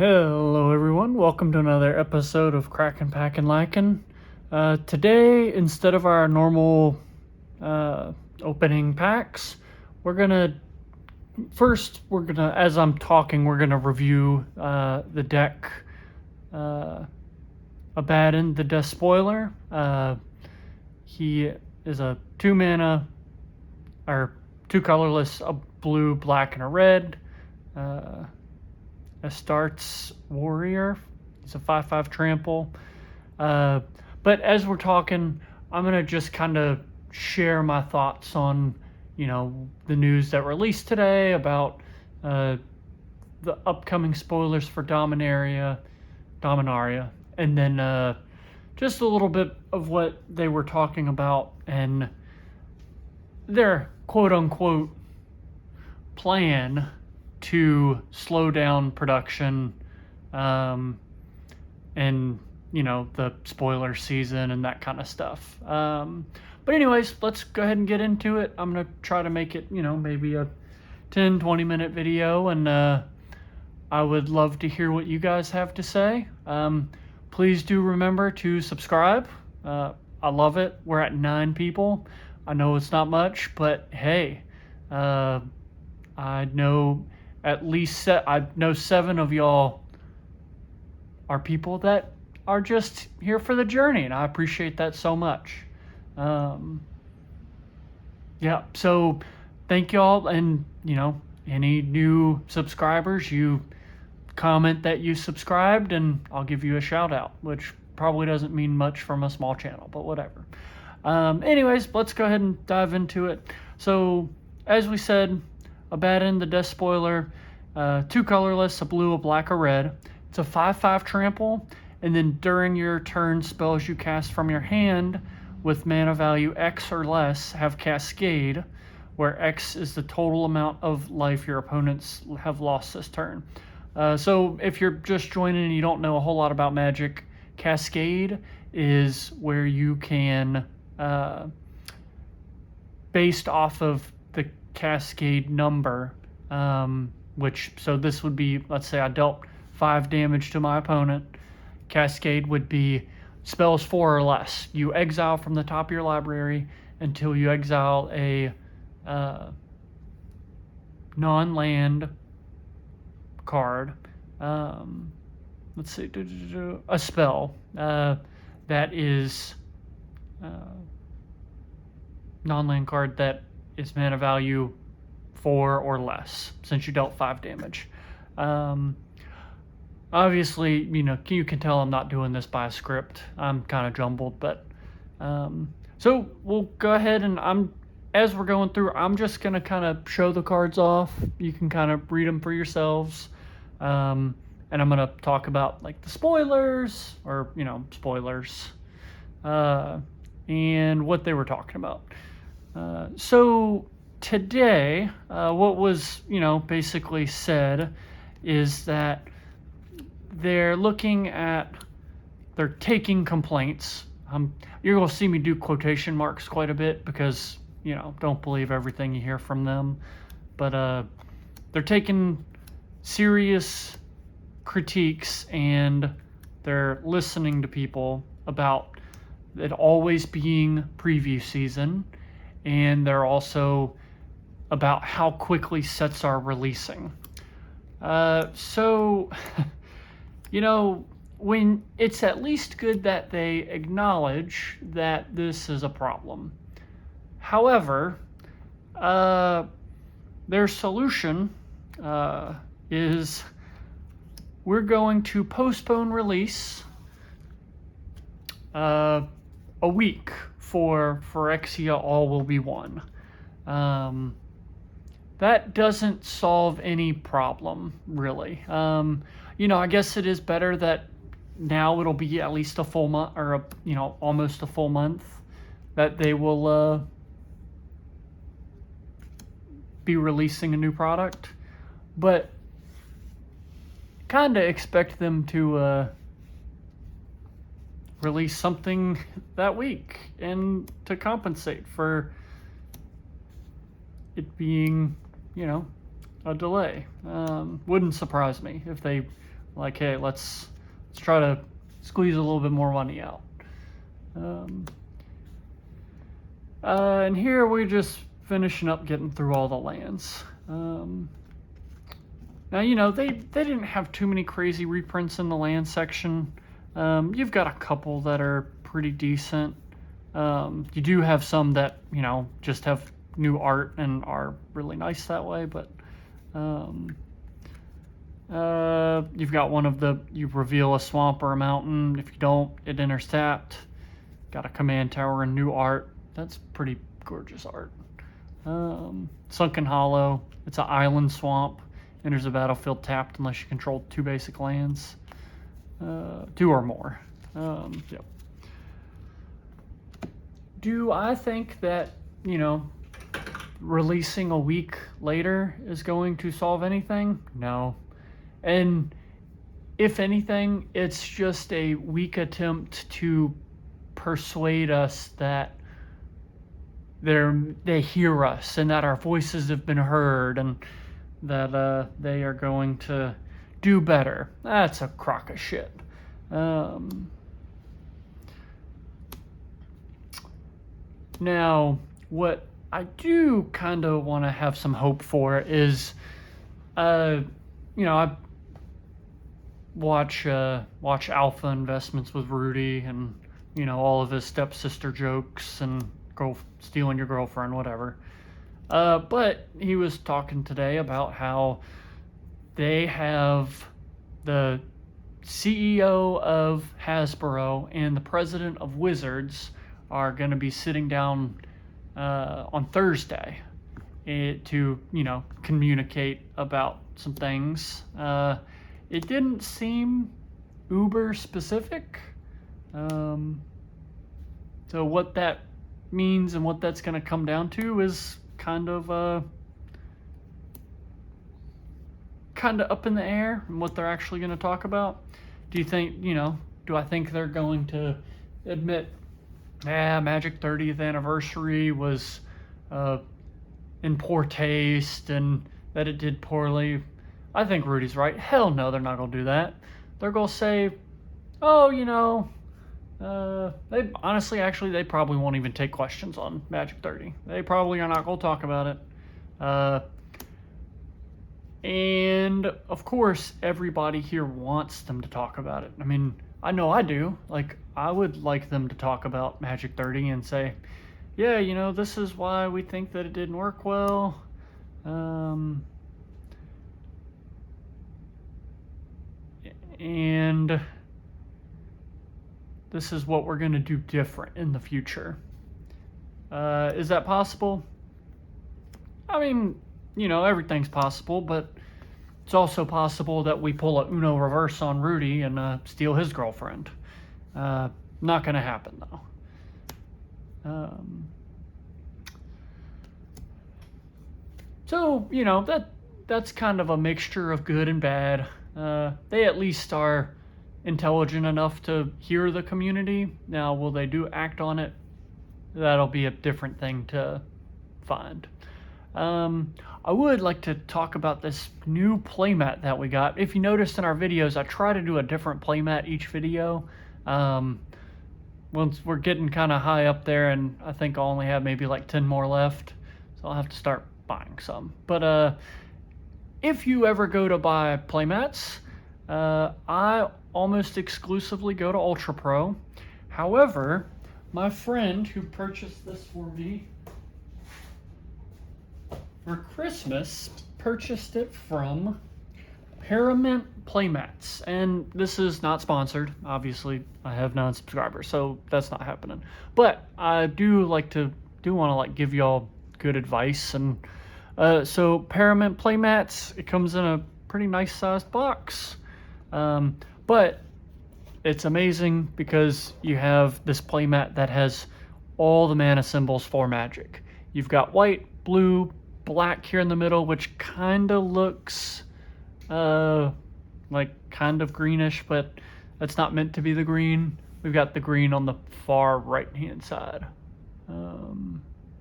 Hello everyone, welcome to another episode of Crackin' Packin' Likin'. Today, instead of our normal opening packs, as I'm talking, we're gonna review the deck Abaddon, the Death Spoiler. He is a 2-mana, or 2 colorless, a blue, black, and a red. Astartes Warrior. He's a 5/5 trample. But as we're talking, I'm going to just kind of share my thoughts on, the news that released today about the upcoming spoilers for Dominaria, and then just a little bit of what they were talking about and their quote-unquote plan to slow down production and the spoiler season and that kind of stuff. But anyways, let's go ahead and get into it. I'm gonna try to make it maybe a 10-20 minute video, and I would love to hear what you guys have to say. Please do remember to subscribe. I love it. We're at 9 people. I know it's not much, but hey, I know at least I know 7 of y'all are people that are just here for the journey, and I appreciate that so much. Yeah, so thank y'all, and any new subscribers, you comment that you subscribed and I'll give you a shout out, which probably doesn't mean much from a small channel, but whatever. Anyways, let's go ahead and dive into it. So as we said, Abaddon, the Death Spoiler, 2 colorless, a blue, a black, a red. It's a 5/5 trample, and then during your turn, spells you cast from your hand with mana value X or less have Cascade, where X is the total amount of life your opponents have lost this turn. So if you're just joining and you don't know a whole lot about Magic, Cascade is where you can, based off of the Cascade number, so this would be, let's say I dealt 5 damage to my opponent. Cascade would be spells 4 or less. You exile from the top of your library until you exile a non-land card. Let's see, a spell that is non-land card that is mana value 4 or less, since you dealt 5 damage. Obviously, you can tell I'm not doing this by a script. I'm kind of jumbled, but so we'll go ahead, and as we're going through, I'm just gonna kind of show the cards off. You can kind of read them for yourselves, and I'm gonna talk about like the spoilers, or spoilers, and what they were talking about. So today, what was basically said is that they're taking complaints. You're going to see me do quotation marks quite a bit because, don't believe everything you hear from them. But they're taking serious critiques, and they're listening to people about it always being preview season, and they're also about how quickly sets are releasing. So... when it's at least good that they acknowledge that this is a problem. However, their solution is we're going to postpone release a week for Phyrexia All Will Be One. That doesn't solve any problem, really. I guess it is better that now it'll be at least a full month, or almost a full month, that they will be releasing a new product. But kind of expect them to release something that week, and to compensate for it being, a delay. Wouldn't surprise me if they Like, hey, let's try to squeeze a little bit more money out. And here we're just finishing up getting through all the lands. Now, you know, they didn't have too many crazy reprints in the land section. You've got a couple that are pretty decent. You do have some that, you know, just have new art and are really nice that way, but you've got one of the, you reveal a swamp or a mountain. If you don't, it enters tapped. Got a command tower and new art. That's pretty gorgeous art. Sunken Hollow. It's an island swamp. Enters the battlefield tapped unless you control 2 basic lands. 2 or more. Yep. Do I think that, you know, releasing a week later is going to solve anything? No. And if anything, it's just a weak attempt to persuade us that they hear us and that our voices have been heard and that they are going to do better. That's a crock of shit. Now, what I do kind of want to have some hope for is, you know, I watch Alpha Investments with Rudy and, you know, all of his stepsister jokes and stealing your girlfriend, whatever. But he was talking today about how they have the CEO of Hasbro and the president of Wizards are going to be sitting down on Thursday to, you know, communicate about some things. It didn't seem uber specific. So what that means and what that's going to come down to is kind of up in the air and what they're actually going to talk about. Do you think, you know, do I think they're going to admit, Magic 30th anniversary was in poor taste and that it did poorly? I think Rudy's right. Hell no, they're not going to do that. They're going to say, oh, you know, they probably won't even take questions on Magic 30. They probably are not going to talk about it. And of course, everybody here wants them to talk about it. I mean, I know I do. Like, I would like them to talk about Magic 30 and say, yeah, you know, this is why we think that it didn't work well. And this is what we're going to do different in the future. Is that possible? I mean, you know, everything's possible, but it's also possible that we pull a Uno reverse on Rudy and steal his girlfriend. Not going to happen, though. So, you know, that's kind of a mixture of good and bad. They at least are intelligent enough to hear the community. Now, will they act on it? That'll be a different thing to find. I would like to talk about this new playmat that we got. If you noticed in our videos, I try to do a different playmat each video. Once we're getting kind of high up there, and I think I'll only have maybe like 10 more left, so I'll have to start buying some. But if you ever go to buy playmats, I almost exclusively go to Ultra Pro. However, my friend who purchased this for me for Christmas purchased it from Paramount Playmats, and this is not sponsored. Obviously, I have non-subscribers, so that's not happening. But I do want to give y'all good advice, and so Paramount Playmats, it comes in a pretty nice sized box, but it's amazing because you have this playmat that has all the mana symbols for Magic. You've got white, blue, black here in the middle, which kind of looks like kind of greenish, but that's not meant to be the green. We've got the green on the far right hand side.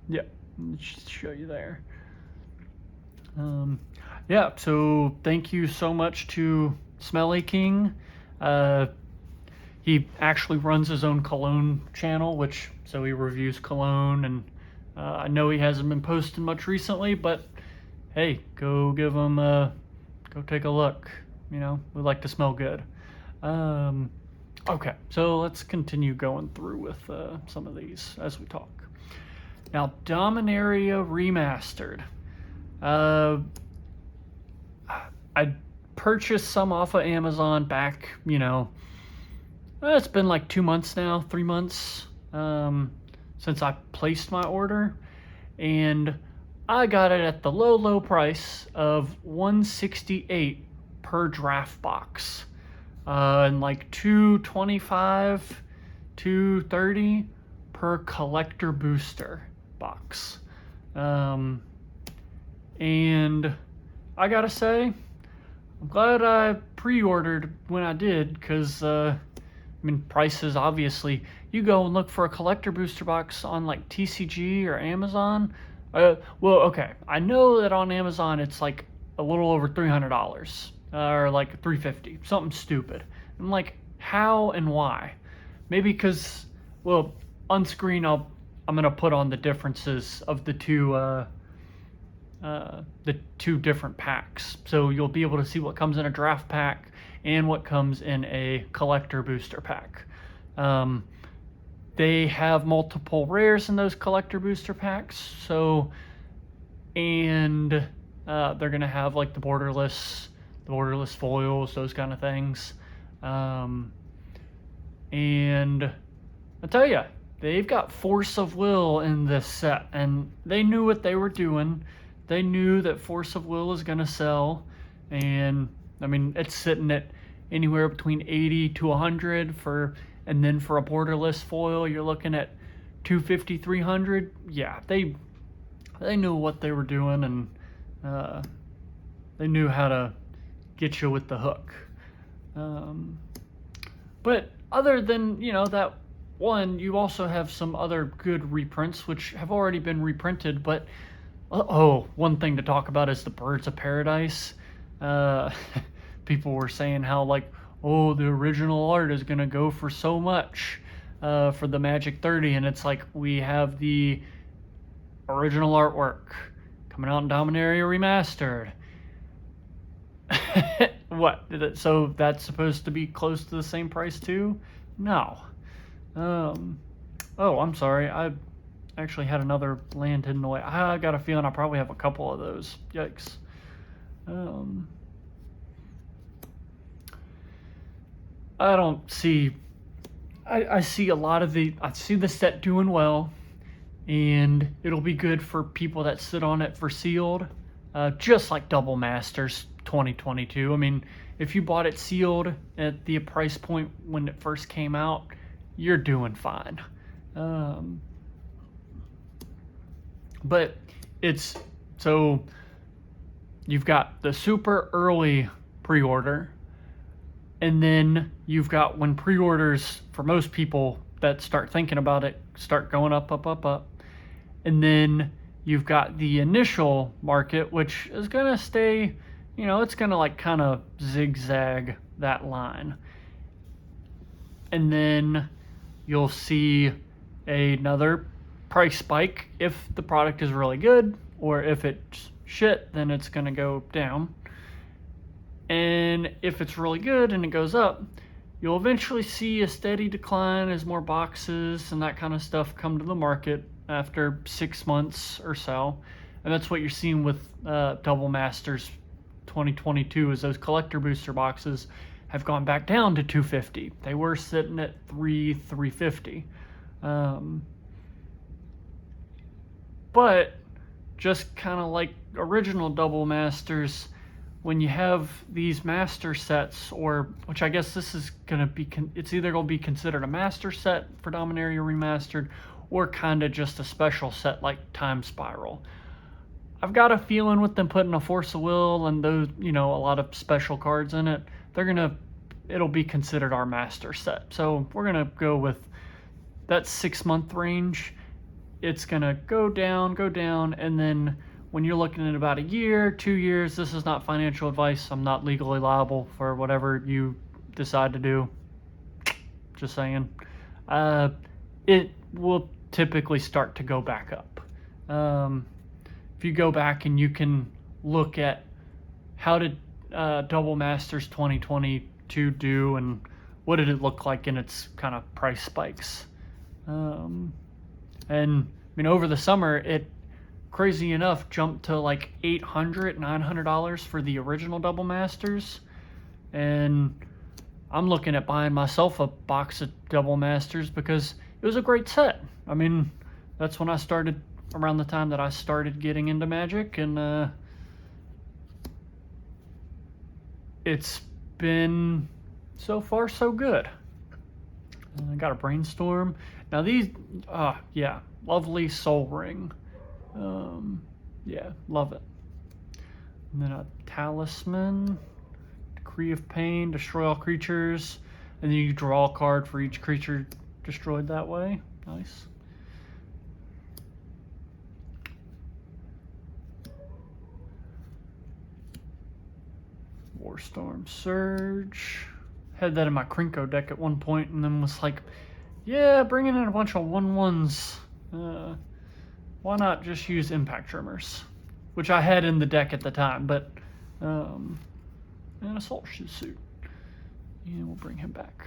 Yeah, let's just show you there. Yeah, so thank you so much to Smelly King. He actually runs his own cologne channel, so he reviews cologne, and I know he hasn't been posting much recently, but hey, go give him go take a look. We like to smell good. Okay, so let's continue going through with some of these as we talk. Now, Dominaria Remastered. I purchased some off of Amazon back, it's been like 2 months now, 3 months since I placed my order, and I got it at the low price of $168 per draft box, and like $225, $230 per collector booster box, and I gotta say, I'm glad I pre-ordered when I did, because prices, obviously, you go and look for a collector booster box on like TCG or Amazon. Well, okay, I know that on Amazon it's like a little over $300, or like $350, something stupid. I'm like, how and why? Maybe because, well, on screen I'm gonna put on the differences of the two different packs, so you'll be able to see what comes in a draft pack and what comes in a collector booster pack. They have multiple rares in those collector booster packs, and they're gonna have like the borderless foils, those kind of things. And I tell you, they've got Force of Will in this set, and they knew what they were doing. They knew that Force of Will is gonna sell, and it's sitting at anywhere between 80 to 100 and then for a borderless foil, you're looking at 250, 300. Yeah, they knew what they were doing, and they knew how to get you with the hook. But other than that one, you also have some other good reprints which have already been reprinted. But one thing to talk about is the Birds of Paradise. People were saying how the original art is gonna go for so much for the Magic 30, and it's like, we have the original artwork coming out in Dominaria Remastered. What? So that's supposed to be close to the same price too? No. I'm sorry. I actually had another land hidden away. I got a feeling I probably have a couple of those. Yikes. I don't see. I see a lot of I see the set doing well, and it'll be good for people that sit on it for sealed, just like Double Masters 2022. If you bought it sealed at the price point when it first came out, you're doing fine. But it's so you've got the super early pre-order, and then you've got when pre-orders for most people that start thinking about it start going up, and then you've got the initial market, which is gonna stay, it's gonna kind of zigzag that line, and then you'll see another price spike if the product is really good, or if it's shit, then it's gonna go down. And if it's really good and it goes up, you'll eventually see a steady decline as more boxes and that kind of stuff come to the market after 6 months or so. And that's what you're seeing with Double Masters 2022, is those collector booster boxes have gone back down to $250. They were sitting at $350. But just kind of like original Double Masters, when you have these master sets, which I guess this is going to be, it's either going to be considered a master set for Dominaria Remastered, or kind of just a special set like Time Spiral. I've got a feeling with them putting a Force of Will and those, a lot of special cards in it, it'll be considered our master set. So we're going to go with that 6 month range. It's going to go down, and then when you're looking at about a year, 2 years, this is not financial advice. I'm not legally liable for whatever you decide to do. Just saying. It will typically start to go back up. If you go back and you can look at how did Double Masters 2022 do, and what did it look like in its kind of price spikes. And I mean, over the summer, it, crazy enough, jumped to like $800, $900 for the original Double Masters. And I'm looking at buying myself a box of Double Masters because it was a great set. I mean, that's when I started, around the time that I started getting into Magic, and it's been so far so good. I got a Brainstorm. Now these, yeah, lovely Soul Ring. Yeah, love it. And then a Talisman, Decree of Pain, destroy all creatures, and then you draw a card for each creature destroyed that way. Nice. Warstorm Surge. Had that in my Krinko deck at one point, and then was like, yeah, bringing in a bunch of 1/1s. Why not just use Impact Trimmers? Which I had in the deck at the time, but and Assault Suit. And we'll bring him back.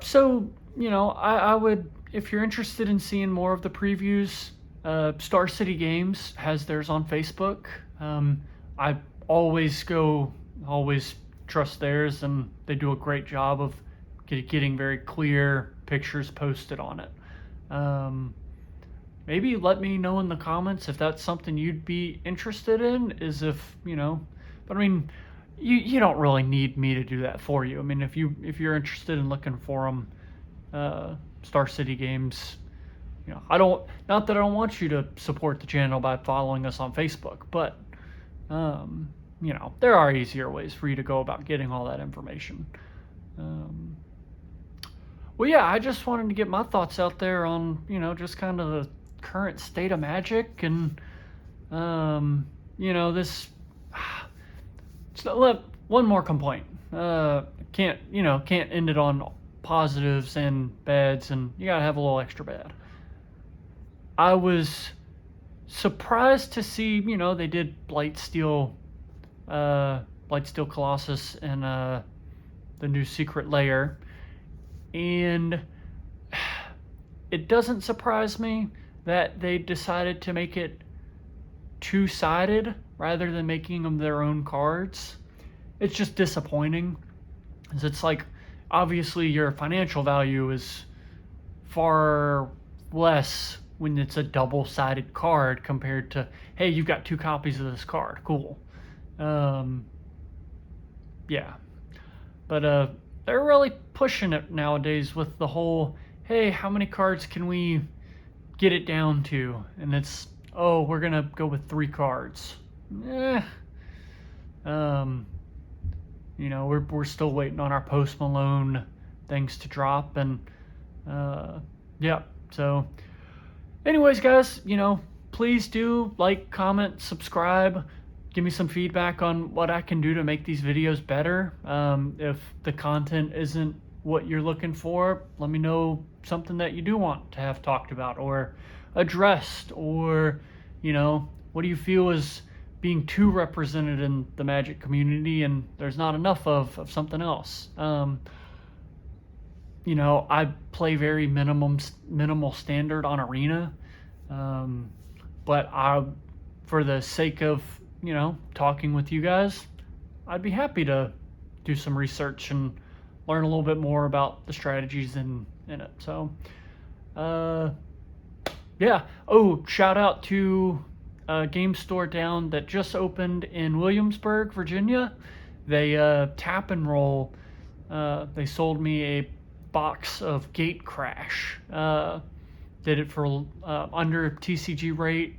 So, you know, I would, if you're interested in seeing more of the previews, Star City Games has theirs on Facebook. I always trust theirs, and they do a great job of getting very clear pictures posted on it. Maybe let me know in the comments if that's something you'd be interested in, is if, you know, but I mean, you don't really need me to do that for you. I mean, if you're interested in looking for them, Star City Games, you know, not that I don't want you to support the channel by following us on Facebook, but you know, there are easier ways for you to go about getting all that information. Well, yeah, I just wanted to get my thoughts out there on, you know, just kind of the current state of Magic, and you know, this. So, one more complaint. Can't end it on positives and bads, and you gotta have a little extra bad. I was surprised to see, you know, they did Blightsteel Colossus and the new Secret Lair, and it doesn't surprise me that they decided to make it two-sided rather than making them their own cards. It's just disappointing, because it's like, obviously your financial value is far less when it's a double-sided card compared to, hey, you've got 2 copies of this card, cool. Yeah, but they're really pushing it nowadays with the whole, hey, how many cards can we get it down to? And it's, oh, we're gonna go with 3 cards. You know, we're still waiting on our Post Malone things to drop, and yeah. So, anyways, guys, you know, please do like, comment, subscribe. Give me some feedback on what I can do to make these videos better. If the content isn't what you're looking for, let me know something that you do want to have talked about or addressed, or, you know, what do you feel is being too represented in the Magic community and there's not enough of something else. You know, I play very minimal standard on Arena, but for the sake of, you know, talking with you guys, I'd be happy to do some research and learn a little bit more about the strategies in it. So, yeah. Oh, shout out to a game store down that just opened in Williamsburg, Virginia. They Tap and Roll. They sold me a box of Gate Crash. Did it for under TCG rate,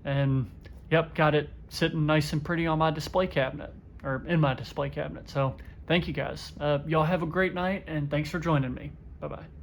and yep, got it sitting nice and pretty on my display cabinet, or in my display cabinet. So thank you guys. Y'all have a great night, and thanks for joining me. Bye-bye.